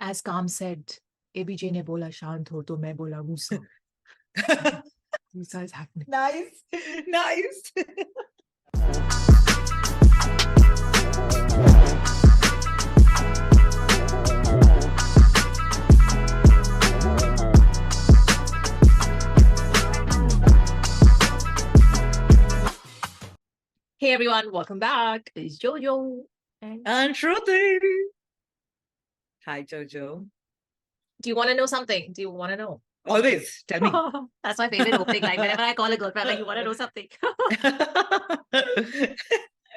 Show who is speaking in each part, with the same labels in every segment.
Speaker 1: As Calm said, ABJ ने बोला शांत हो तो मैं बोला गुस्सा. Gussa is happening.
Speaker 2: Nice.
Speaker 1: Hey everyone, welcome back. It's Jojo
Speaker 2: And Shruti. Hi, Jojo.
Speaker 1: Do you want to know something? Do you want to know?
Speaker 2: Always. Tell me.
Speaker 1: That's my favorite opening line. Whenever I call a girlfriend, like, you want to know something?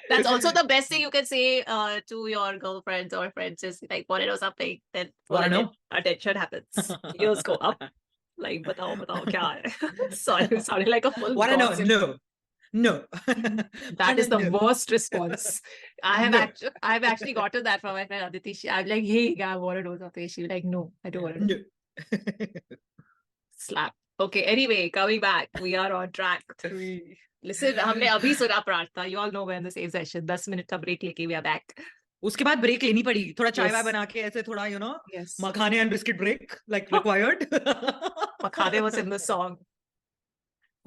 Speaker 1: That's also the best thing you can say to your girlfriends or friends is like, want to know something? Then attention happens. Ears go up. Like, batao, kya hai? Sorry, sounded like a full
Speaker 2: Want to know? No.
Speaker 1: That is the worst response. I've actually gotten that from my friend Aditi. I'm like, hey, I want to know something. She's like, no, I don't want to know.
Speaker 2: No.
Speaker 1: Slap. Okay, anyway, coming back. We are on track 3. Listen, हमने अभी सुना प्रार्थना. You all know we're in the same session. 10 minute का break लेके we are back.
Speaker 2: उसके बाद break लेनी पड़ी. थोड़ा चाय वाय बना के ऐसे थोड़ा, you know, मखाने and biscuit break like required.
Speaker 1: मखाने was in the song.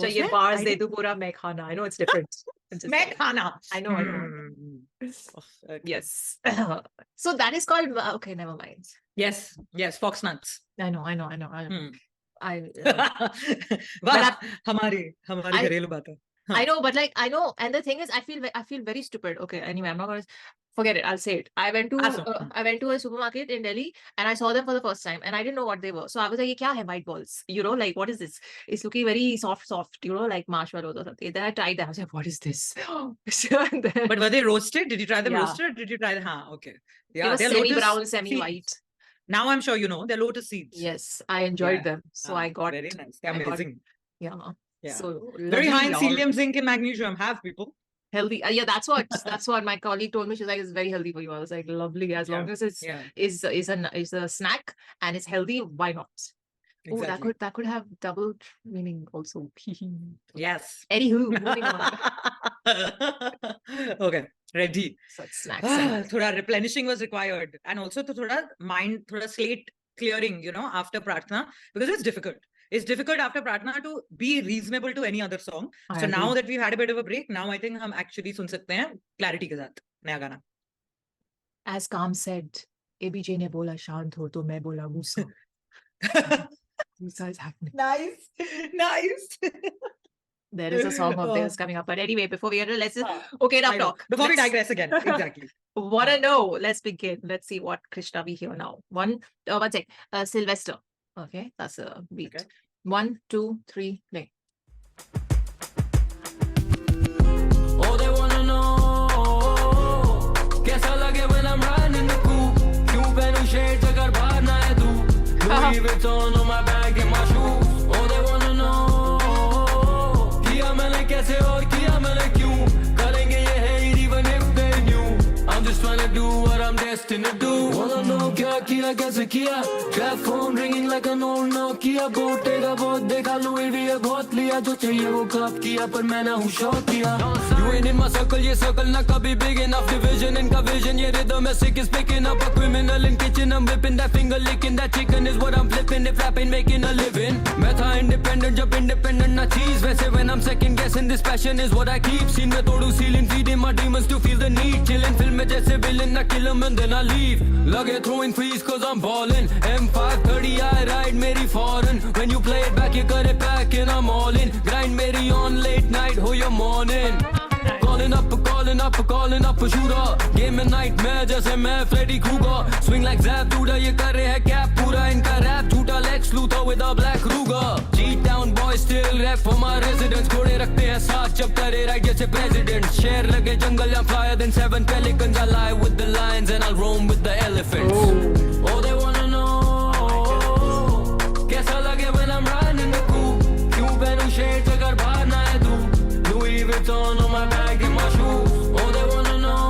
Speaker 1: चाहिए bars दे दो पूरा मैं खाना. I know it's different.
Speaker 2: मैं खाना.
Speaker 1: I know. Yes. So that is called, okay, never mind.
Speaker 2: Yes, fox nuts.
Speaker 1: I know.
Speaker 2: वाह, हमारी घरेलू बात है.
Speaker 1: I know, but like, I know. And the thing is, I feel very stupid. Okay, anyway, I'm not going to forget it. I'll say it. I went to a supermarket in Delhi and I saw them for the first time and I didn't know what they were. So I was like, ye kya hai, white balls? You know, like, what is this? It's looking very soft, you know, like marshmallows or something. Then I tried them. I was like, what is this?
Speaker 2: But were they roasted? Did you try them roasted? Or did you try them? Okay. Yeah,
Speaker 1: they were semi-brown, semi-white.
Speaker 2: Now I'm sure you know, they're lotus seeds.
Speaker 1: Yes, I enjoyed them. So I got...
Speaker 2: Very nice. They're amazing.
Speaker 1: Yeah. So
Speaker 2: very high in selenium, zinc and magnesium. Have people.
Speaker 1: Healthy. Yeah, that's what my colleague told me. She's like, it's very healthy for you. I was like, lovely. As long as it's is a snack and it's healthy, why not? Exactly. Oh, that could have double meaning also.
Speaker 2: Yes.
Speaker 1: Anywho, moving on.
Speaker 2: Okay, ready.
Speaker 1: Such snacks.
Speaker 2: Thoda replenishing was required, and also to thoda slate clearing, you know, after Prarthana, because it's difficult. It's difficult after Prarthana to be reasonable to any other song. So now that we've had a bit of a break, now I think hum actually sun sakte hain clarity ke saath naya gana.
Speaker 1: As Calm said, ABJ ne bola shant ho to main bola gussa. Gussa is happening.
Speaker 2: Nice.
Speaker 1: There is a song of theirs coming up. But anyway, before we get to let's enough talk.
Speaker 2: Before we digress again. Exactly.
Speaker 1: Wanna know? Let's begin. Let's see what Krishna we hear now. One sec. Sylvester. Okay, that's a beat. Okay. 1, 2, 3, play.
Speaker 3: Oh, they wanna know कैसा लगे when I'm riding in the coupe. क्यों पहनूं shades अगर बाहर ना है धूप. Louis Vuitton on my bag and my shoes. Oh, they wanna know किया मैंने कैसे और किया मैंने क्यों. करेंगे ये है even if they knew. I'm just trying to do what I'm destined to do. Wanna know क्या किया कैसे किया. Trap phone ringing like an old Nokia. बोटे का बहुत देखा Louis V बहुत लिया. जो चाहिए वो कब किया पर मैं ना हूँ शौक किया. You ain't in my circle, ये circle ना कभी big enough. Division इनका vision, ये rhythm is sick is picking up. A criminal in kitchen, I'm whipping that finger licking. That chicken is what I'm flipping. If rapping making a living. मैं था independent जब independent ना cheese. वैसे when I'm second guessing this passion is what I keep. Scene में तोड़ू ceiling, feeding my demons to feel the need. Chilling film में जैसे villain ना kill 'em and then I leave. लगे throwing freeze cause I'm ballin'. M530 I ride मेरी foreign. When you play it back you cut it back and I'm all in. Grind मेरी on late night हो your morning. Calling up a shooter. Game and nightmare जैसे मैं Freddy Krueger. Swing like Zap Duda ये कर रहे हैं cap पूरा इनका rap झूठा Lex Luthor with a black Ruger. G-Town boys still rap for my residents. घोड़े रखते हैं साथ जब करे right जैसे president. Share लगे jungle I'm flyer than 7 pelicans. I lie with the lions and I'll roam with the elephants. Oh, they wanna know कैसा लगे when I'm riding in the coupe. क्यों पहनूं shades अगर बाहर ना है धूप. Louis Vuitton on my bag and my shoes. Oh, they wanna know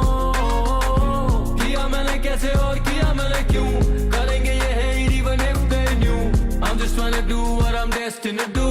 Speaker 3: किया मैंने कैसे और किया मैंने क्यों. करेंगे ये है even if they knew. I'm just trying to do what I'm destined to do.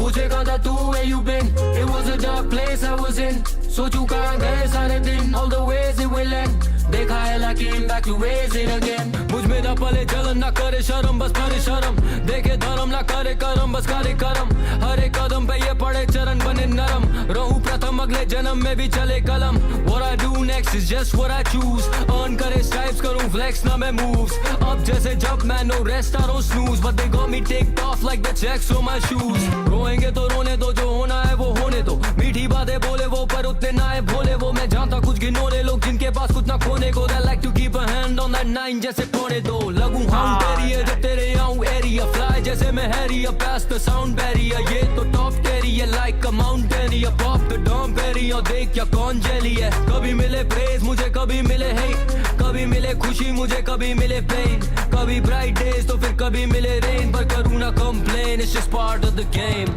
Speaker 3: पूछेगा था तू where you been. It was a dark place I was in. सोचूं कहाँ गए सारे दिन. All the ways it will end. देखा है like came back to raise it again. मुझ में था मले जलन ना करे शर्म बस करे शर्म देखे धर्म ना करे करम बस करे करम हर एक कदम पे ये पड़े चरण बने नरम रहूं प्रथम अगले जन्म में भी चले कलम What I do next is just what I choose earn करे stripes करूं flex ना मैं moves अब जैसे जब मैं no rest I don't snooze but they got me ticked off like the checks on my shoes रोएंगे तो रोने दो जो होना है वो होने दो मीठी बातें बोले वो पर उतने ना है भोले वो मैं जानता कुछ गिनोने लोग जिनके पास कुछ ना खोने को they like to keep a hand on that nine जैसे पौने दो लगूं हम तेरी है जब तेरे आऊं एरिया फ्लाई जैसे मैं Harry past the sound barrier ये तो टॉप तेरी है like a mountain या pop the dome पेरी और देख क्या कौन जेली है कभी मिले praise मुझे कभी मिले hate कभी मिले खुशी मुझे कभी मिले pain कभी bright days तो फिर कभी मिले rain पर करूँ ना complain it's just part of the game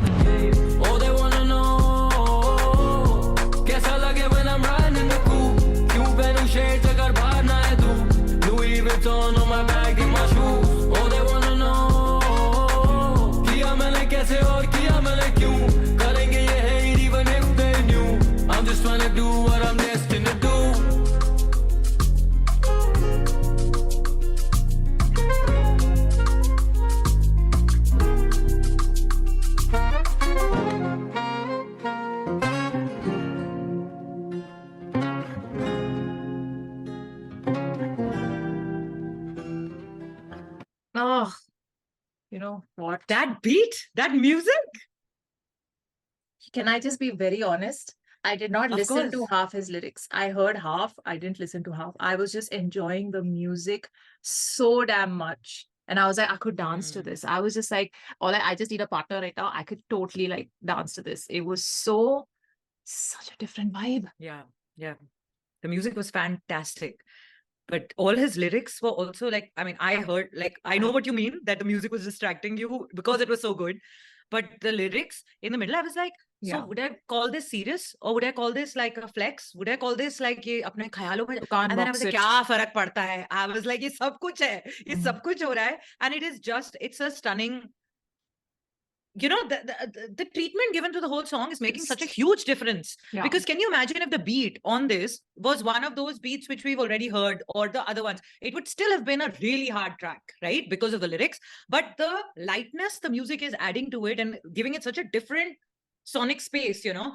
Speaker 3: oh they wanna know कैसा लगे when I'm riding in the coupe क्यों पहनूं shades अगर बाहर ना है धूप Louis Vuitton on my bag in my shoes oh they wanna know किया मैंने कैसे और किया मैंने क्यों करेंगे ये hate even if they knew I'm just trying to do what I'm destined to do
Speaker 1: Oh, you know what?
Speaker 2: That beat, that music.
Speaker 1: Can I just be very honest? I did not
Speaker 2: Of
Speaker 1: listen to
Speaker 2: course.
Speaker 1: half his lyrics. I heard half. I didn't listen to half. I was just enjoying the music so damn much. And I was like, I could dance to this. I was just like, I just need a partner right now. I could totally like dance to this. It was such a different vibe.
Speaker 2: Yeah, yeah. The music was fantastic. But all his lyrics were also like, I mean, I heard, like, I know what you mean, that the music was distracting you because it was so good. But the lyrics in the middle, I was like, so
Speaker 1: Yeah.
Speaker 2: would I call this serious? Or would I call this like a flex? Would I call this like ये अपने ख्यालों में?
Speaker 1: You can't
Speaker 2: And then I
Speaker 1: box
Speaker 2: was like,
Speaker 1: it.
Speaker 2: क्या फर्क पड़ता है? I was like, ये सब कुछ है. ये
Speaker 1: Mhm.
Speaker 2: सब कुछ हो रहा है. And it is just, it's a stunning, you know, the treatment given to the whole song is making such a huge difference.
Speaker 1: Yeah.
Speaker 2: Because can you imagine if the beat on this was one of those beats which we've already heard or the other ones, it would still have been a really hard track, right? Because of the lyrics. But the lightness the music is adding to it and giving it such a different sonic space, you know,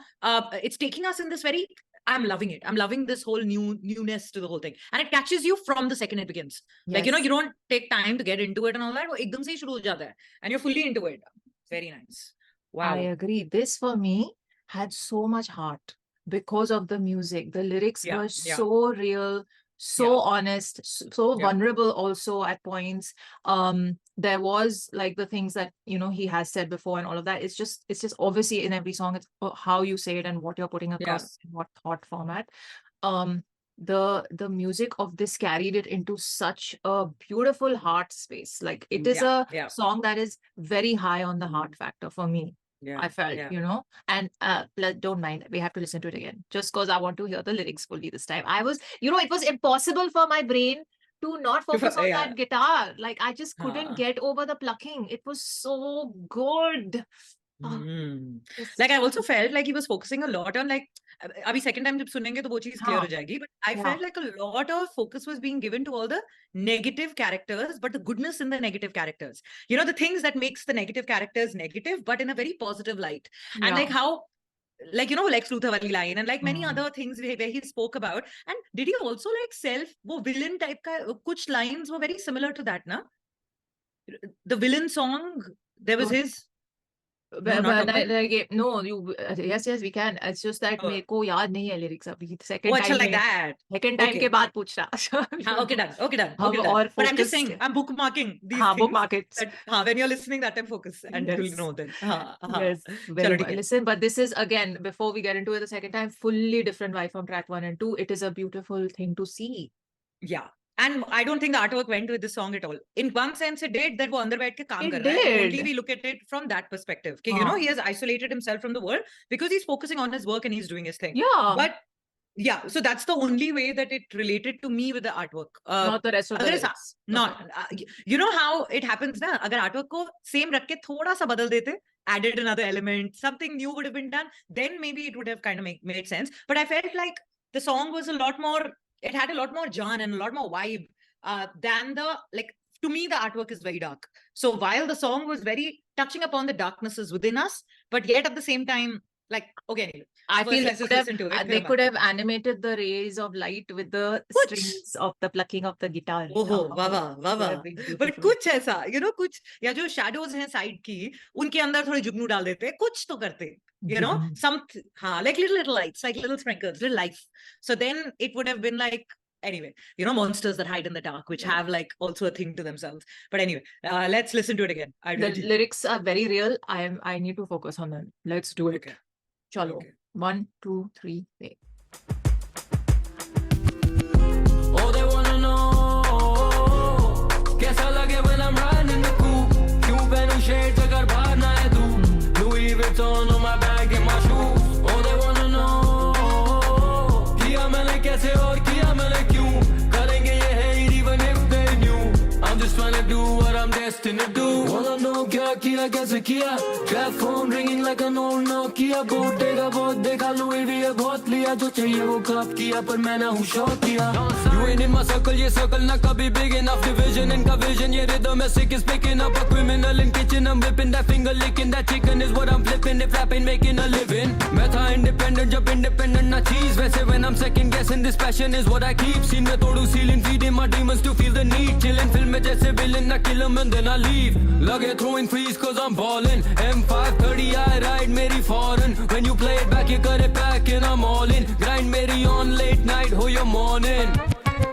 Speaker 2: it's taking us in this very, I'm loving it. I'm loving this whole newness to the whole thing. And it catches you from the second it begins. Like, you know,
Speaker 1: Yes.
Speaker 2: you don't take time to get into it and all that. वो एकदम से ही शुरू हो जाता है. And you're fully into it. Very nice. Wow.
Speaker 1: I agree. This for me had so much heart because of the music. The lyrics
Speaker 2: Yeah,
Speaker 1: were
Speaker 2: yeah.
Speaker 1: so real, so
Speaker 2: Yeah.
Speaker 1: honest, so
Speaker 2: Yeah.
Speaker 1: vulnerable also at points. There was like the things that, you know, he has said before and all of that. It's just obviously in every song, it's how you say it and what you're putting across in what thought format. The music of this carried it into such a beautiful heart space. Like it is
Speaker 2: Yeah,
Speaker 1: a
Speaker 2: yeah.
Speaker 1: song that is very high on the heart factor for me.
Speaker 2: Yeah.
Speaker 1: I felt,
Speaker 2: yeah.
Speaker 1: you know, and don't mind, we have to listen to it again just because I want to hear the lyrics fully this time. I was, you know, it was impossible for my brain to not focus on
Speaker 2: yeah.
Speaker 1: that guitar. Like I just couldn't
Speaker 2: Haan.
Speaker 1: get over the plucking. It was so good. It's
Speaker 2: Like I also felt like he was focusing a lot on like अभी second time जब सुनेंगे तो वो चीज clear
Speaker 1: हाँ.
Speaker 2: हो जाएगी, but I
Speaker 1: Yeah.
Speaker 2: felt like a lot of focus was being given to all the negative characters, but the goodness in the negative characters, you know, the things that makes the negative characters negative but in a very positive light. And
Speaker 1: Yeah.
Speaker 2: like how, like, you know, Lex Luthor wali line and like many
Speaker 1: Mm.
Speaker 2: other things where he spoke about. And did he also like वो villain type का कुछ lines were very similar to that, na? The villain song, there was
Speaker 1: Oh.
Speaker 2: his.
Speaker 1: But
Speaker 2: not
Speaker 1: I,
Speaker 2: Akbar?
Speaker 1: like, no, you yes, we can. It's just that मेरे को याद नहीं है lyrics अभी. Second
Speaker 2: Oh, अच्छा,
Speaker 1: time
Speaker 2: like
Speaker 1: में-
Speaker 2: that.
Speaker 1: second time
Speaker 2: Okay.
Speaker 1: के बाद पूछ रहा.
Speaker 2: हाँ, okay, done. Okay, done.
Speaker 1: हम
Speaker 2: Okay, done.
Speaker 1: और
Speaker 2: But I'm just
Speaker 1: focus
Speaker 2: saying, I'm bookmarking these
Speaker 1: हाँ,
Speaker 2: things.
Speaker 1: bookmark it.
Speaker 2: That, when you're listening, that time focus and you'll
Speaker 1: Yes.
Speaker 2: know then.
Speaker 1: Yes,
Speaker 2: Chalo,
Speaker 1: very
Speaker 2: theek
Speaker 1: well.
Speaker 2: hai.
Speaker 1: Listen, but this is again, before we get into it the second time, fully different vibe from track 1 and 2. It is a beautiful thing to see.
Speaker 2: Yeah. And I don't think the artwork went with the song at all. In one sense, it did, that वो अंदर बैठ के काम
Speaker 1: It
Speaker 2: कर रहा है. Only
Speaker 1: did.
Speaker 2: we look at it from that perspective. Okay, you know,
Speaker 1: हाँ.
Speaker 2: he has isolated himself from the world because he's focusing on his work and he's doing his thing.
Speaker 1: Yeah.
Speaker 2: But yeah, so that's the only way that it related to me with the artwork.
Speaker 1: Not the rest of the
Speaker 2: अगर ऐसा-
Speaker 1: lyrics.
Speaker 2: Not, you know how it happens ना, अगर artwork को same रख के थोड़ा सा बदल देते, added another element, something new would have been done, then maybe it would have kind of made sense. But I felt like the song was a lot more, it had a lot more John and a lot more vibe than the, like, to me, the artwork is very dark. So while the song was very touching upon the darknesses within us, but yet at the same time, like, okay, anyway.
Speaker 1: I feel
Speaker 2: let's just listen to it.
Speaker 1: they could have animated the rays of light with the strings of the plucking of the guitar.
Speaker 2: Oh, वाह. But कुछ ऐसा, you know, कुछ या जो shadows हैं side की, उनके अंदर थोड़े जुगनू डाल देते, कुछ तो करते, you know, some, like little lights, like little sprinkles, little life. So then it would have been like, anyway, you know, monsters that hide in the dark, which have like also a thing to themselves. But anyway, let's listen to it again.
Speaker 1: The lyrics are very real. I need to focus on them. Let's do it.
Speaker 2: Okay.
Speaker 1: Chalo.
Speaker 2: Okay.
Speaker 1: 1, 2, 3, wait.
Speaker 3: Oh, they wanna know कैसा लगे when I'm riding in the coupe. क्यों पहनूं shades अगर बाहर ना है तू. Louis Vuitton on my bag and my shoes. Oh, they wanna know किया मैंने कैसे और किया मैंने क्यों. करेंगे ये hate even if they knew. I'm just trying to do what I'm destined to do. Wanna know क्या किया कैसे किया. Trap phone ringing like an old Nokia. बोटे का बहुत देखा Louis V बहुत लिया. जो चाहिए वो कब किया पर मैं ना हूँ शौक किया. You ain't in my circle, ये circle ना कभी big enough. Division इनका vision, ये rhythm is sick is picking up. A criminal in kitchen, I'm whipping that finger licking. That chicken is what I'm flipping. If rap ain't making a living. मैं था independent जब independent ना cheese. वैसे when I'm second guessing, this passion is what I keep. Scene में तोड़ू ceiling, feeding my demons to feel the need. Chilling film में जैसे villain ना kill 'em and then I leave. लगे throwing freeze cause I'm ballin'. M530 I ride मेरी foreign. When you play it back you cut it back and I'm all in. Grind मेरी on late night हो your morning.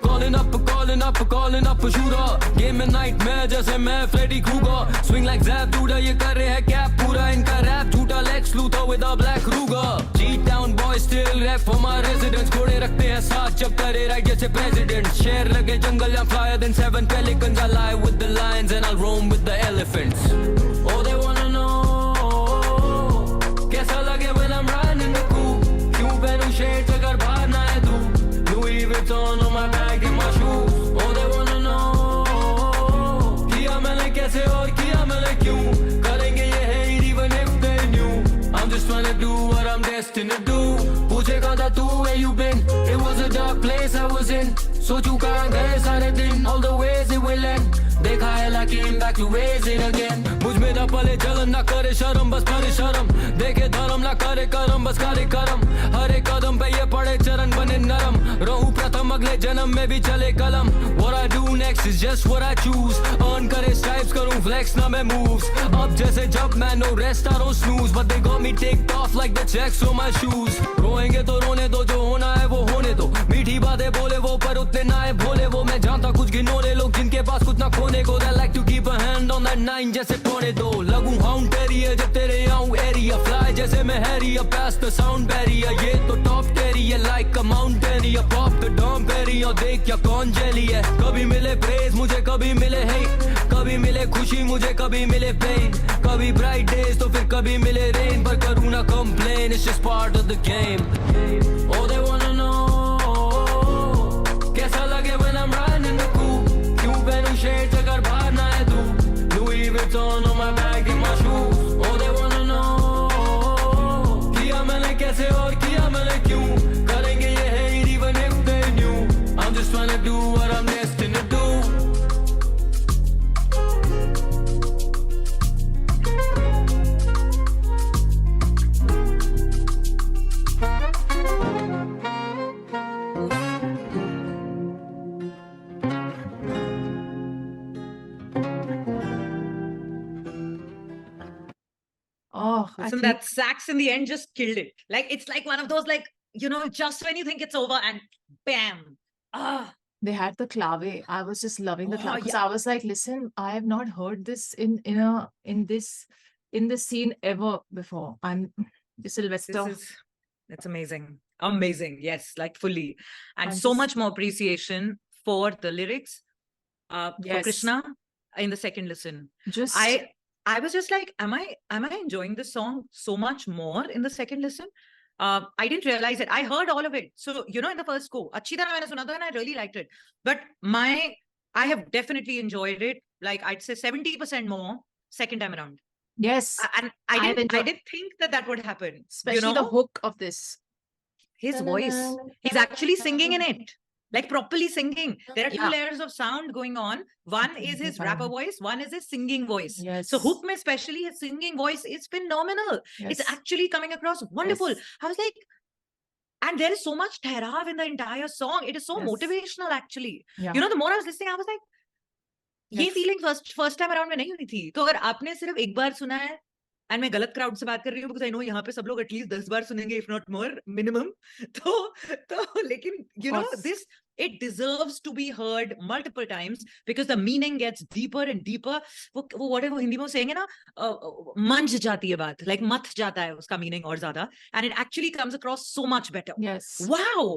Speaker 3: Calling up a shooter. Game and nightmare जैसे मैं Freddy Krueger. Swing like Zap Duda ये कर रहे हैं क्या पूरा इनका rap झूठा Lex Luthor with a black Ruger. G-Town boys still rap for my residents. घोड़े रखते हैं साथ जब करे right जैसे president. Share लगे जंगल I'm flyer than 7 pelicans. I lie with the lions and I'll roam with the elephants. Oh they wanna know कैसा लगे when I'm riding in the coupe. क्यों पहनूं shades अगर बाहर ना है तू. Louis Vuitton on my bag and my shoes. Oh they wanna know किया मैंने कैसे और किया मैंने क्यों. करेंगे ये hate even if they knew. I'm just trying to do what I'm destined to do. पूछे कहाँ था तू where you been. It was a dark place I was in. सोचूं कहाँ गए सारे दिन. All the ways it will end. देखा है like came back to raise it again. मुझ में ना पले जलन ना करे शर्म बस करे शर्म. देखे धर्म ना करे करम बस करे करम. हर एक कदम पे ये पड़े चरण बने नरम. रहूं प्रथम अगले जन्म में भी चले कलम. What I do next is just what I choose. Earn करे stripes करूं flex ना मैं moves. अब जैसे जब मैं no rest I don't snooze. But they got me ticked off like the checks on my shoes. रोएंगे तो रोने दो जो होना है वो होने दो. मीठी बातें बोले वो पर उतने ना है भोले वो. मैं जानता कुछ गिनोले लोग जिनके पास कुछ ना खोने को. They like to keep a hand on that 9 जैसे पौने दो. लगूं hound terrier जब तेरे आऊं area. Fly जैसे मैं harrier past the sound barrier. ये तो top terrier like a mountaineer. Pop the dom barrier देख क्या कौन jelly है. कभी मिले praise मुझे कभी मिले hate. कभी मिले खुशी मुझे कभी मिले pain. कभी bright days तो फिर कभी मिले rain. पर करूँ ना complain it's just part of the game. Oh they wanna know कैसा लगे when I'm riding in the coupe. क्यों पहनूं shades अगर बाहर ना है तू. Louis Vuitton on my bag and my shoes. Oh they wanna know किया मैंने कैसे और किया मैंने क्यों. करेंगे ये hate even if they knew. I'm just trying to do what I'm destined to do.
Speaker 1: Oh,
Speaker 2: Listen, that sax in the end just killed it. Like it's like one of those like, you know, just when you think it's over and bam.
Speaker 1: They had the clave. I was just loving the
Speaker 2: Oh,
Speaker 1: clave because
Speaker 2: yeah.
Speaker 1: I was like, listen, I have not heard this in this scene ever before. I'm Sylvester.
Speaker 2: That's amazing. Amazing. Yes, like fully. And
Speaker 1: I'm
Speaker 2: so
Speaker 1: just-
Speaker 2: much more appreciation for the lyrics for
Speaker 1: Yes.
Speaker 2: Krishna in the second listen.
Speaker 1: Just
Speaker 2: I was just like, am I enjoying this song so much more in the second listen? I didn't realize it. I heard all of it. So, you know, in the first go, अच्छी तरह मैंने सुना था and I really liked it. But I have definitely enjoyed it. Like I'd say 70% more second time around.
Speaker 1: yes,
Speaker 2: And I
Speaker 1: I've
Speaker 2: didn't
Speaker 1: enjoyed-
Speaker 2: think that would happen.
Speaker 1: especially
Speaker 2: you know?
Speaker 1: the hook of this.
Speaker 2: His voice. He's actually singing in it. like properly singing. There are two
Speaker 1: Yeah.
Speaker 2: layers of sound going on. One is his rapper voice, one is his singing voice.
Speaker 1: Yes.
Speaker 2: So hook mein especially his singing voice is phenomenal.
Speaker 1: Yes.
Speaker 2: It's actually coming across wonderful.
Speaker 1: Yes.
Speaker 2: I was like, and there is so much therav in the entire song. It is so
Speaker 1: Yes.
Speaker 2: motivational actually.
Speaker 1: Yeah.
Speaker 2: You know, the more I was listening, I was like, ये
Speaker 1: Yes.
Speaker 2: Feeling first time around में नहीं हुई थी. तो अगर आपने सिर्फ एक बार सुना है, एंड मैं गलत क्राउड से बात कर रही हूँ, बिकॉज आई नो यहाँ पे सब लोग एटलीस्ट 10 बार सुनेंगे, इफ नॉट मोर मिनिमम. तो लेकिन you know this, it deserves to be heard multiple times because the meaning gets deeper and deeper. वो whatever हिंदी में saying है ना, मंझ जाती है बात, like मथ जाता है उसका meaning और ज्यादा, and it actually comes across so much better.
Speaker 1: Yes.
Speaker 2: Wow.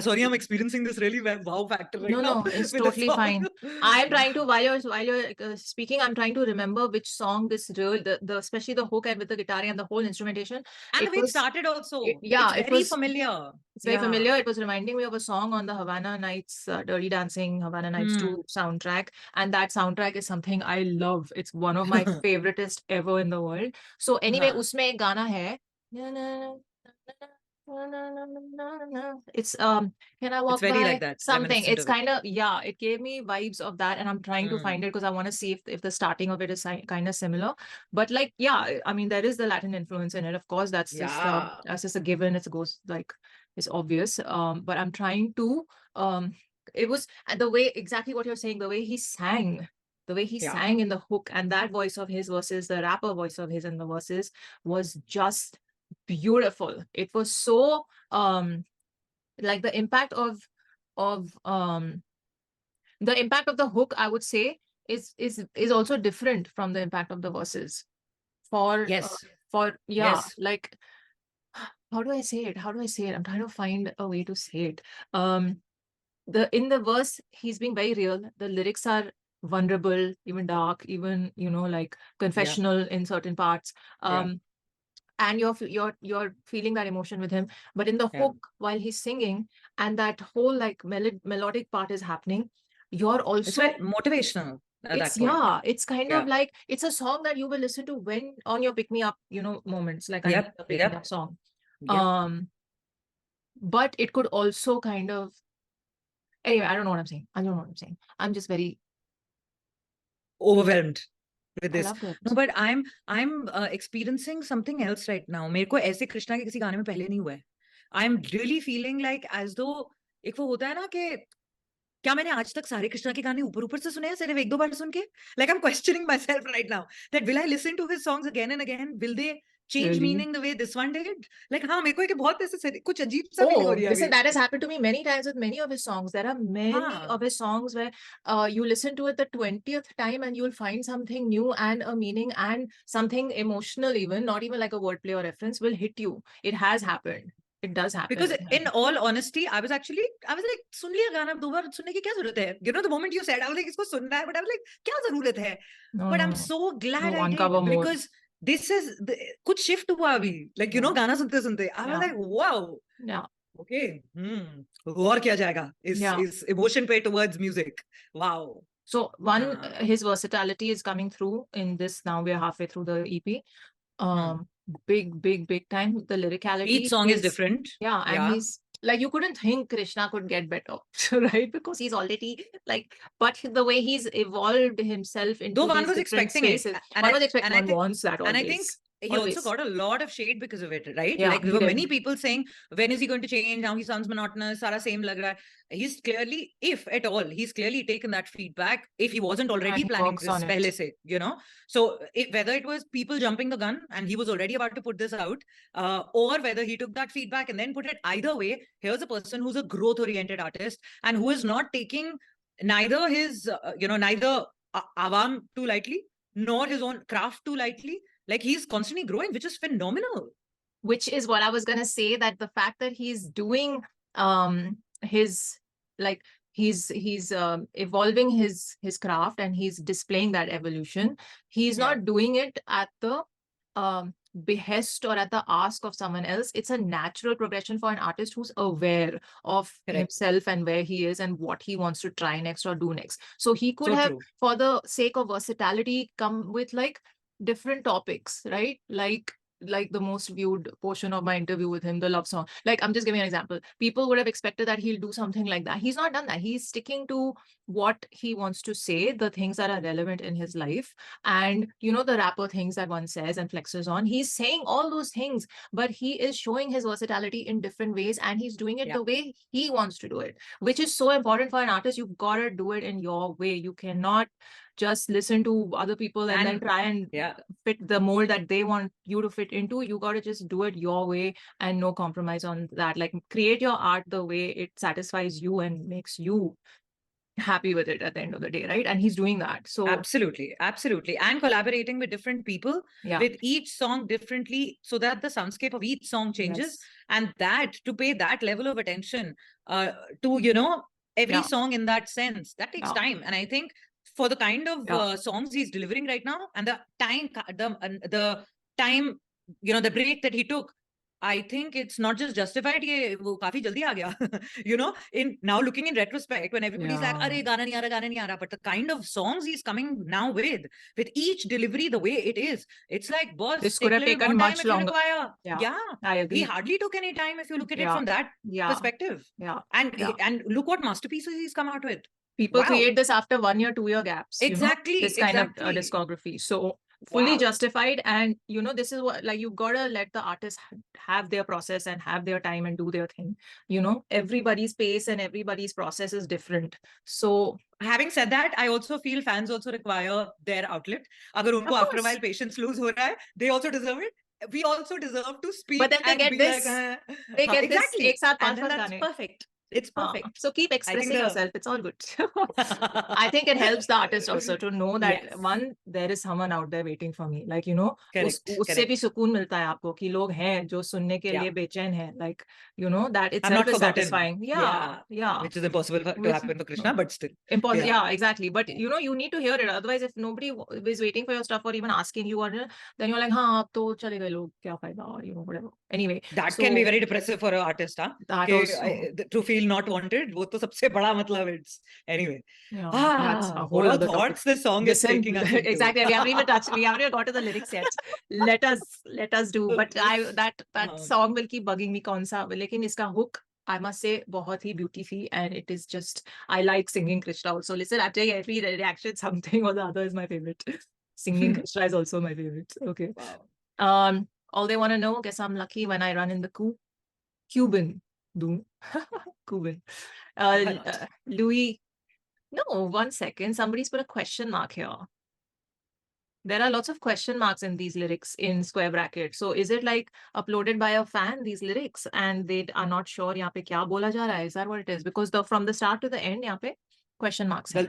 Speaker 2: Sorry, I'm experiencing this really wow factor right now.
Speaker 1: No, it's totally fine. I'm trying to, while you're speaking, I'm trying to remember which song this the especially the hook and with the guitar and the whole instrumentation.
Speaker 2: And the way it started also.
Speaker 1: It's
Speaker 2: very familiar.
Speaker 1: It's very familiar. It was reminding me of a song on the Havana Nights, Dirty Dancing, Havana Nights 2 soundtrack. And that soundtrack is something I love. It's one of my favoriteest ever in the world. So anyway, usme ek gana hai. It's can I walk
Speaker 2: it's very
Speaker 1: by?
Speaker 2: like that,
Speaker 1: Something. It's
Speaker 2: of
Speaker 1: kind of, yeah, it gave me vibes of that, and I'm trying to find it because I want to see if the starting of it is kind of similar. But like, yeah, I mean, there is the Latin influence in it, of course. That's just a given. It goes like, it's obvious. But I'm trying to it was the way, exactly what you're saying, the way he sang. The way he sang in the hook, and that voice of his versus the rapper voice of his in the verses was just beautiful. It was so like the impact of the hook, I would say, is also different from the impact of the verses. Like, how do I say it? I'm trying to find a way to say it. In the verse, he's being very real. The lyrics are vulnerable, even dark, even, you know, like confessional in certain parts. And you're feeling that emotion with him. But in the hook, while he's singing, and that whole like melodic part is happening, you're also,
Speaker 2: it's very motivational at that point.
Speaker 1: It's kind of like, it's a song that you will listen to when on your pick me up, you know, moments, like I need a pick me up song. But it could also kind of, anyway, I don't know what I'm saying. I'm just very
Speaker 2: overwhelmed with this.
Speaker 1: No,
Speaker 2: but I'm experiencing something else right now. मेरे को ऐसे कृष्णा के किसी गाने में पहले नहीं हुआ है. I'm really feeling like as though एक वो होता है ना कि क्या मैंने आज तक सारे कृष्णा के गाने ऊपर से सुने हैं सिर्फ एक दो बार सुन के? Like I'm questioning myself right now that will I listen to his songs again and again? Will they change meaning the way this one did? Like, हाँ, मेरे को एक बहुत ऐसे कुछ अजीब सा फीलिंग हो रही है.
Speaker 1: Listen, that has happened to me many times with many of his songs. There are many of his songs where you listen to it the 20th time and you'll find something new and a meaning and something emotional, even not even like a wordplay or reference, will hit you. It has happened. It does happen.
Speaker 2: Because in all honesty, I was like, सुन लिया गाना, दो बार सुनने की क्या जरूरत है? You know, the moment you said, I was like, इसको सुनना है, but I was like, क्या जरूरत है? But I'm so glad I did, because this is कुछ shift हुआ अभी, like, you know, गाना सुनते सुनते I was like, wow, okay, और क्या जाएगा is emotion pay towards music. Wow.
Speaker 1: So one, his versatility is coming through in this. Now we are halfway through the EP. Big time. The lyricality,
Speaker 2: each song is different.
Speaker 1: And he's like, you couldn't think Krishna could get better, right? Because he's already like, but the way he's evolved himself into
Speaker 2: though one was expecting
Speaker 1: spaces, one wants that always.
Speaker 2: And I think he also got a lot of shade because of it, right?
Speaker 1: Yeah,
Speaker 2: like there were many people saying, when is he going to change? Now he sounds monotonous, sara same lag raha hai. He's clearly, if at all, he's clearly taken that feedback, if he wasn't already planning this pehle se, you know. So whether it was people jumping the gun and he was already about to put this out, or whether he took that feedback and then put it, either way, here's a person who's a growth oriented artist and who is not taking neither his neither awam too lightly nor his own craft too lightly. Like, he's constantly growing, which is phenomenal.
Speaker 1: Which is what I was going to say, that the fact that he's doing he's evolving his craft and he's displaying that evolution. He's not doing it at the behest or at the ask of someone else. It's a natural progression for an artist who's aware of himself and where he is and what he wants to try next or do next. So he could have, for the sake of versatility, come with like different topics, right? Like like the most viewed portion of my interview with him, the love song. Like, I'm just giving an example. People would have expected that he'll do something like that. He's not done that. He's sticking to what he wants to say, the things that are relevant in his life. And, you know, the rapper things that one says and flexes on. He's saying all those things, but he is showing his versatility in different ways, and he's doing it the way he wants to do it, which is so important for an artist. You've got to do it in your way. You cannot just listen to other people and then try and fit the mold that they want you to fit into. You got to just do it your way and no compromise on that. Like, create your art the way it satisfies you and makes you happy with it at the end of the day, right? And he's doing that. So
Speaker 2: absolutely, and collaborating with different people with each song differently, so that the soundscape of each song changes. And that, to pay that level of attention to, you know, every song in that sense, that takes time. And I think for the kind of songs he's delivering right now, and the time, you know, the break that he took, I think it's not just justified. Ye wo काफी जल्दी आ गया, you know. In now looking in retrospect, when everybody's like, "Arey गाना नहीं आ रहा," but the kind of songs he's coming now with each delivery, the way it is, it's like, boss,
Speaker 1: this could have taken much longer.
Speaker 2: I agree. He hardly took any time if you look at it from that perspective. And look what masterpieces he's come out with.
Speaker 1: People create this after 1 year, 2 year gaps.
Speaker 2: Exactly.
Speaker 1: You know, this kind of discography. So fully justified. And, you know, this is what, like, you've got to let the artists have their process and have their time and do their thing. You know, everybody's pace and everybody's process is different. So
Speaker 2: having said that, I also feel fans also require their outlet. Agar unko after a while patience lose ho raha hai, they also deserve it. We also deserve to speak.
Speaker 1: But then they get this.
Speaker 2: Like,
Speaker 1: they get this. Ek saath
Speaker 2: and then that's perfect. It's perfect.
Speaker 1: So keep expressing yourself. It's all good. I think it helps the artist also to know that one, there is someone out there waiting for me. Like, you know, उससे भी सुकून मिलता है आपको कि लोग हैं जो सुनने के लिए बेचैन हैं. Like, you know, that itself is satisfying.
Speaker 2: Which is impossible to happen for Krishna, but still.
Speaker 1: Impossible. Yeah, exactly. But, you know, you need to hear it. Otherwise, if nobody is waiting for your stuff or even asking you, or then you're like, हाँ, अब तो चले गए लोग, क्या फायदा, or, you know, whatever. Anyway.
Speaker 2: That can be very depressive for an artist, huh?
Speaker 1: That also.
Speaker 2: To feel not wanted, वो तो सबसे बड़ा मतलब it's anyway.
Speaker 1: That's a whole other
Speaker 2: thoughts this song is taking us into.
Speaker 1: Exactly. We haven't even got to the lyrics yet. Let us do. But that song will keep bugging me. कौन सा? लेकिन इसका hook, I must say, बहुत ही beautiful, and it is just, I like singing Krishna also. Listen, after every reaction, something or the other is my favorite. Singing Krishna is also my favorite. Okay.
Speaker 2: Wow.
Speaker 1: All they want to know, guess I'm lucky when I run in the Cuban. Cuban. Louis. No, 1 second. Somebody's put a question mark here. There are lots of question marks in these lyrics in square brackets. So is it like uploaded by a fan, these lyrics, and they are not sure यहाँ पे क्या बोला जा रहा है? Is that what it is? Because from the start to the end, यहाँ पे question marks.
Speaker 2: Well,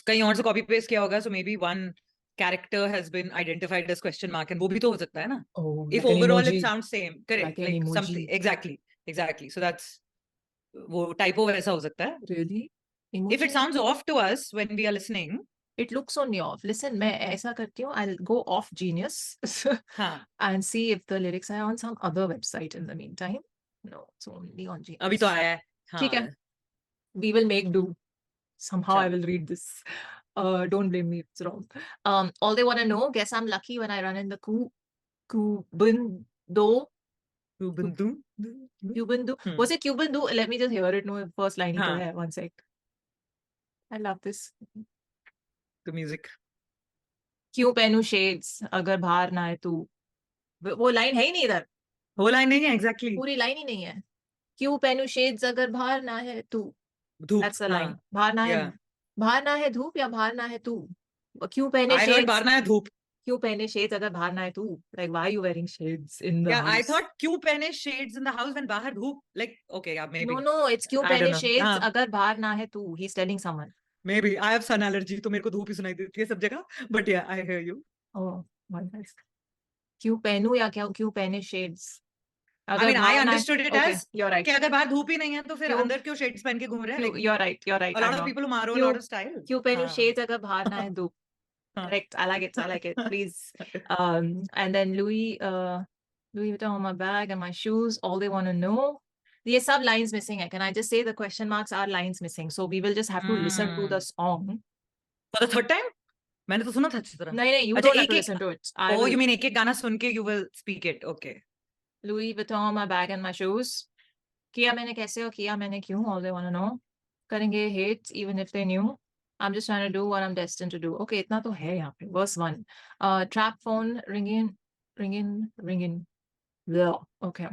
Speaker 2: कहीं और से copy paste किया होगा, so maybe one character has been identified as question mark, and वो भी तो हो सकता है ना?
Speaker 1: Oh,
Speaker 2: if
Speaker 1: like
Speaker 2: overall
Speaker 1: emoji.
Speaker 2: It sounds same, correct?
Speaker 1: Like
Speaker 2: something exactly. So that's वो typo वैसा हो सकता है.
Speaker 1: Really? Emoji?
Speaker 2: If it sounds off to us when we are listening,
Speaker 1: it looks only off. Listen, मैं ऐसा करती हूँ. I'll go off Genius and see if the lyrics are on some other website in the meantime. No, it's only on Genius.
Speaker 2: अभी तो आया है.
Speaker 1: ठीक है. We will make do. Somehow I will read this. Don't blame me. It's wrong. All they want to know, guess I'm lucky when I run in the Cuban do. Was it Cuban do? Let me just hear it. No, first line. 1 sec. I love this.
Speaker 2: The music.
Speaker 1: क्यों पहनूं shades अगर बाहर ना है तू? वो line है ही नहीं इधर.
Speaker 2: वो लाइन नहीं है exactly.
Speaker 1: पूरी लाइन ही नहीं है. क्यों पहनूं shades अगर बाहर ना है तू? That's the line. बाहर ना है धूप या बाहर ना है तू? क्यों पहने shades?
Speaker 2: I heard बाहर ना है धूप.
Speaker 1: क्यों पहने shades अगर बाहर ना है तू? Like, why are you wearing shades in the house?
Speaker 2: I thought क्यों पहने shades in the house when बाहर धूप. Like, okay, maybe.
Speaker 1: No, it's क्यों पहने shades अगर बाहर ना है तू? He's telling someone.
Speaker 2: Maybe I have sun allergy, तो मेरे को धूप ही सुनाई देती है सब जगह. But yeah, I hear you.
Speaker 1: Oh, nice. क्यों पहनूं या क्यों पहने shades?
Speaker 2: I mean, I understood it as
Speaker 1: you're right.
Speaker 2: कि अगर बाहर धूप ही नहीं है तो फिर अंदर क्यों shades पहन के घूम रहे हैं? Like,
Speaker 1: you're right.
Speaker 2: A lot of people who marvel a lot of style.
Speaker 1: क्यों पहनूं shades अगर बाहर ना है धूप? Correct. I like it. Please. And then Louis Vuitton on my bag and my shoes. All they want to know. The sub lines missing. Can I just say the question marks are lines missing? So we will just have to listen to the song
Speaker 2: for the third time. मैंने तो सुना था अच्छी तरह.
Speaker 1: नहीं, you
Speaker 2: अच्छा,
Speaker 1: don't have to
Speaker 2: एक-एक
Speaker 1: listen to it.
Speaker 2: Oh, you mean एक-एक गाना सुन के you will speak it. Okay.
Speaker 1: Louis Vuitton, my bag and my shoes. किया मैंने कैसे और किया मैंने क्यों, all they want to know. करेंगे hate even if they knew. I'm just trying to do what I'm destined to do. Okay, इतना तो है यहाँ पे. Verse 1. Trap phone ringing. Yeah, okay.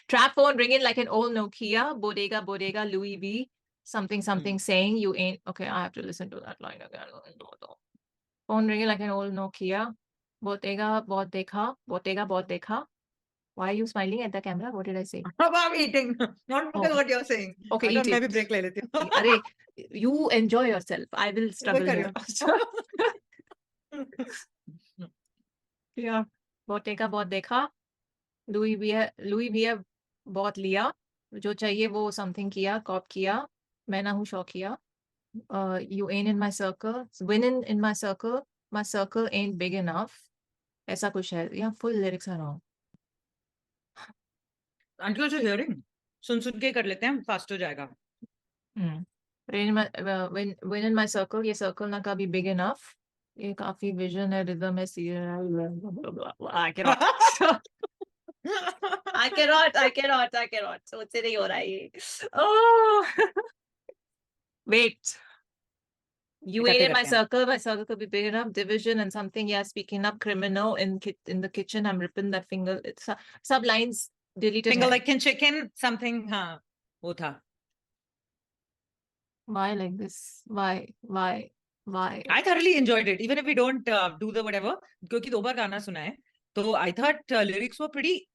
Speaker 1: Trap phone ringing like an old Nokia. Bodega, Louis V. Something saying you ain't. Okay, I have to listen to that line again. Phone ringing like an old Nokia. Bodega, बहुत देखा. Why are you smiling at the camera? What did I say?
Speaker 2: I'm eating. Not because what you're saying.
Speaker 1: Okay,
Speaker 2: I don't
Speaker 1: eat
Speaker 2: maybe
Speaker 1: it.
Speaker 2: break ले लेती हूँ.
Speaker 1: Arey, you enjoy yourself. I will struggle
Speaker 2: वही कर
Speaker 1: here.
Speaker 2: रही हूँ.
Speaker 1: Yeah. बहुत देखा. Louis V बहुत लिया. जो चाहिए वो something किया, cop किया. मैं ना हूँ शौकिया. You ain't in my circle. Winning in my circle. My circle ain't big enough. ऐसा कुछ है. Yeah, full lyrics are wrong.
Speaker 2: Until you're hearing. सुन के कर लेते हैं, fast हो जाएगा.
Speaker 1: When in my circle, ये circle ना कभी big enough. ये काफी vision है, rhythm है, I cannot. I cannot. मुझसे नहीं हो रहा ये. Oh. Wait. You ain't in my circle could be big enough. Division and something, yeah, speaking up, criminal in the kitchen, I'm ripping that finger. It's sub lines deleted.
Speaker 2: Finger like chicken, something, हाँ, वो था.
Speaker 1: Why like this? Why?
Speaker 2: I thoroughly enjoyed it, even if we don't do the whatever. क्योंकि 2 बार गाना सुना है, तो I thought lyrics were pretty.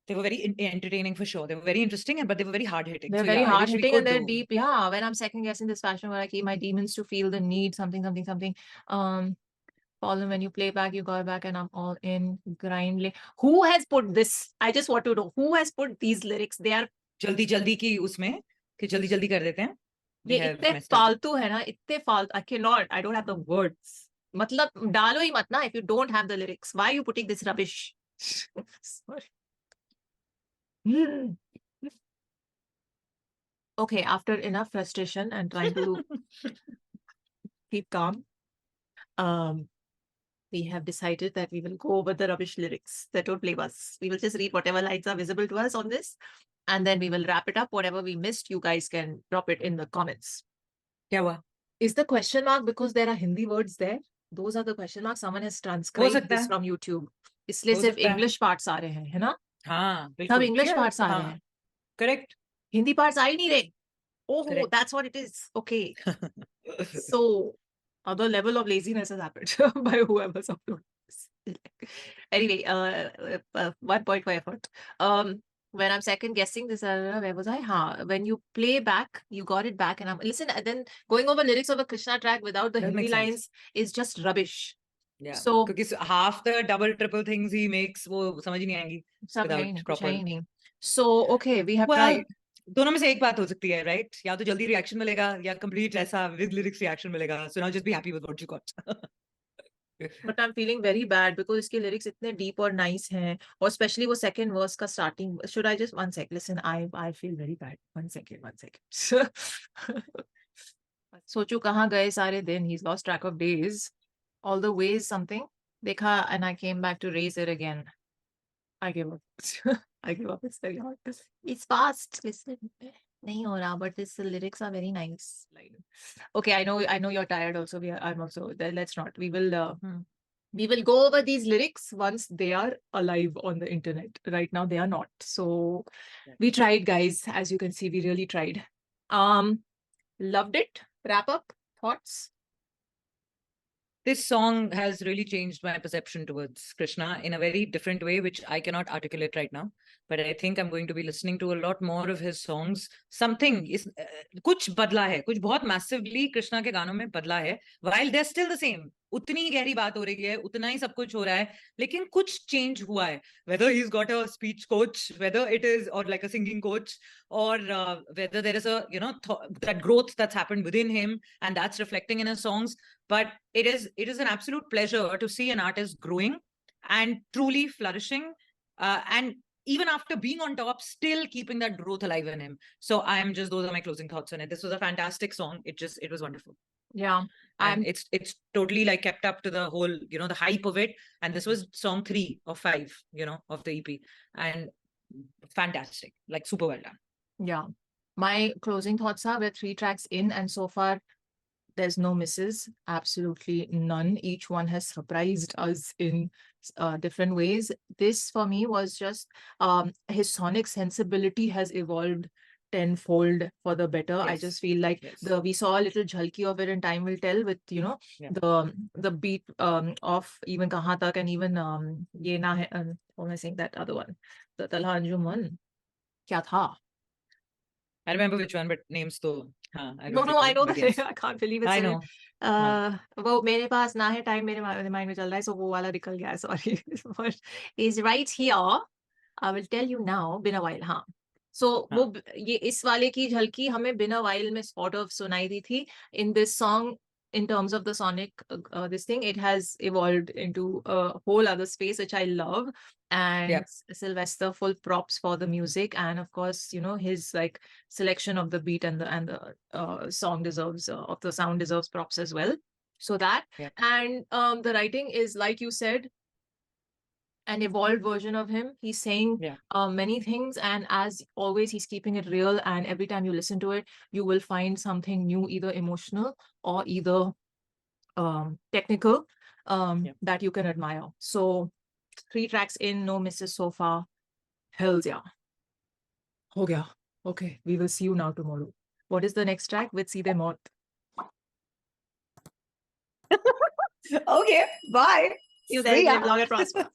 Speaker 2: They were very entertaining for sure. They were very interesting, but they were very hard hitting.
Speaker 1: They're very hard hitting and they're deep. Yeah, when I'm second guessing this fashion, where I keep my demons to feel the need, something. Fallen when you play back, you got back, and I'm all in grindly. Who has put this? I just want to know who has put these lyrics. They are
Speaker 2: जल्दी की उसमें कि जल्दी कर देते हैं.
Speaker 1: ये इतने फालतू है ना, इतने फालतू. I cannot. I don't have the words. मतलब डालो ही मत ना. If you don't have the lyrics, why are you putting this rubbish? Sorry. Okay, after enough frustration and trying to keep calm, we have decided that we will go over the rubbish lyrics that don't blame us. We will just read whatever lines are visible to us on this, and then we will wrap it up. Whatever we missed, you guys can drop it in the comments.
Speaker 2: क्या हुआ?
Speaker 1: Is the question mark because there are Hindi words there? Those are the question marks. Someone has transcribed this from YouTube. इसलिए सिर्फ English parts आ रहे हैं, है ना?
Speaker 2: हाँ,
Speaker 1: सब English parts आ रहे हैं.
Speaker 2: Correct.
Speaker 1: Hindi parts आ ही नहीं रहे. Oh, that's what it is. Okay. So, other level of laziness has happened by whoever's uploaded this. Anyway, 1 point for effort. When I'm second guessing this, where was I? When you play back, you got it back, and I'm listen. And then going over lyrics of a Krishna track without the Hindi lines is just rubbish.
Speaker 2: Yeah.
Speaker 1: So
Speaker 2: because half the double triple things he makes, वो समझ ही नहीं आएंगी.
Speaker 1: Without proper. So okay, we have tried.
Speaker 2: दोनों में से एक बात हो सकती है, right? या तो जल्दी reaction मिलेगा या complete ऐसा with lyrics reaction मिलेगा. So now just be happy with what you got.
Speaker 1: But I'm feeling very bad because इसके lyrics इतने deep और nice हैं, और especially वो second verse का starting. Should I just 1 sec? Listen, I feel very bad. 1 second. सोचू कहाँ गए सारे दिन. He's lost track of days. All the ways something. देखा and I came back to raise it again. I give up. I give up. It's very hard. It's fast. Listen. नहीं हो रहा, but the lyrics are very nice. Okay, I know you're tired also. I'm also. Let's not. We will go over these lyrics once they are alive on the internet. Right now they are not. So we tried, guys. As you can see, we really tried. Loved it. Wrap up. Thoughts?
Speaker 2: This song has really changed my perception towards Krishna in a very different way, which I cannot articulate right now. But I think I'm going to be listening to a lot more of his songs. Something is, कुछ बदला है, कुछ बहुत massively Krishna के गानों में बदला है. While they're still the same, उतनी ही गहरी बात हो रही है, उतना ही सब कुछ हो रहा है, लेकिन कुछ change हुआ है. Whether he's got a speech coach, whether it is or like a singing coach, or whether there is a that growth that's happened within him, and that's reflecting in his songs. But it is an absolute pleasure to see an artist growing and truly flourishing, and even after being on top, still keeping that growth alive in him. So those are my closing thoughts on it. This was a fantastic song. It was wonderful.
Speaker 1: Yeah.
Speaker 2: And it's totally like kept up to the whole, you know, the hype of it. And this was song 3 of 5, you know, of the EP. And fantastic, like super well done.
Speaker 1: Yeah. My closing thoughts are we're 3 tracks in, and so far there's no misses, absolutely none. Each one has surprised us in different ways. This for me was just his sonic sensibility has evolved tenfold for the better. I just feel like we saw a little jhalki of it in Time Will Tell with, you know, the beat of even Kahan Tak, and even Ye Na Hai, what am I saying, that other one, the Talha Anjuman. Kya tha?
Speaker 2: I remember which one, but names though.
Speaker 1: No, I know that.
Speaker 2: Yes.
Speaker 1: I can't believe it's
Speaker 2: I know.
Speaker 1: वो मेरे पास ना है time, मेरे mind में चल रहा है, so वो वाला निकल गया है, sorry. But is right here. I will tell you now. Been a while, हाँ. So वो ये इस वाले की झलकी हमें been a while में sort of सुनाई दी थी. In this song, in terms of the sonic, this thing, it has evolved into a whole other space, which I love. And Sylvester, full props for the music, and of course, you know, his like selection of the beat and the song deserves of the sound deserves props as well. So that and the writing is, like you said, an evolved version of him. He's saying many things, and as always, he's keeping it real. And every time you listen to it, you will find something new, either emotional or either technical, that you can admire. So 3 tracks in, no misses so far. Hells yeah. Ho gaya. Okay, we will see you now tomorrow. What is the next track? With Seedhe Maut.
Speaker 2: Okay, bye.
Speaker 1: You there, live long and prosper.